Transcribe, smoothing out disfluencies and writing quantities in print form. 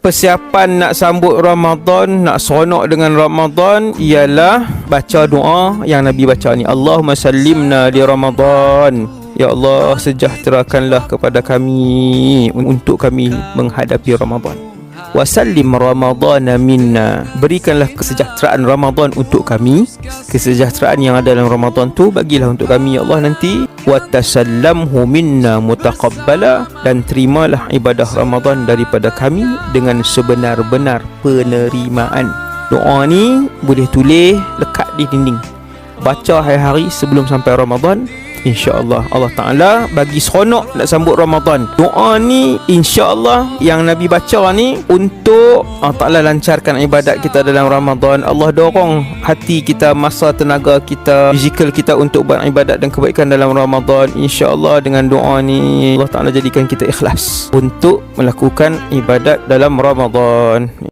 Persiapan nak sambut Ramadan, nak seronok dengan Ramadan ialah baca doa yang Nabi baca ni. Allahumma sallimna li Ramadan. Ya Allah, sejahterakanlah kepada kami untuk kami menghadapi Ramadan. Wa sallim Ramadana minna. Berikanlah kesejahteraan Ramadan untuk kami. Kesejahteraan yang ada dalam Ramadan tu bagilah untuk kami ya Allah nanti. Wa tasallamhu minna mutaqabbala. Dan terimalah ibadah Ramadan daripada kami dengan sebenar-benar penerimaan. Doa ni boleh tulis lekat di dinding, baca hari-hari sebelum sampai Ramadan. InsyaAllah Allah Ta'ala bagi seronok nak sambut Ramadan. Doa ni insyaAllah yang Nabi baca ni untuk Allah Ta'ala lancarkan ibadat kita dalam Ramadan. Allah dorong hati kita, masa, tenaga kita, fizikal kita untuk beribadat dan kebaikan dalam Ramadan. InsyaAllah dengan doa ni Allah Ta'ala jadikan kita ikhlas untuk melakukan ibadat dalam Ramadan.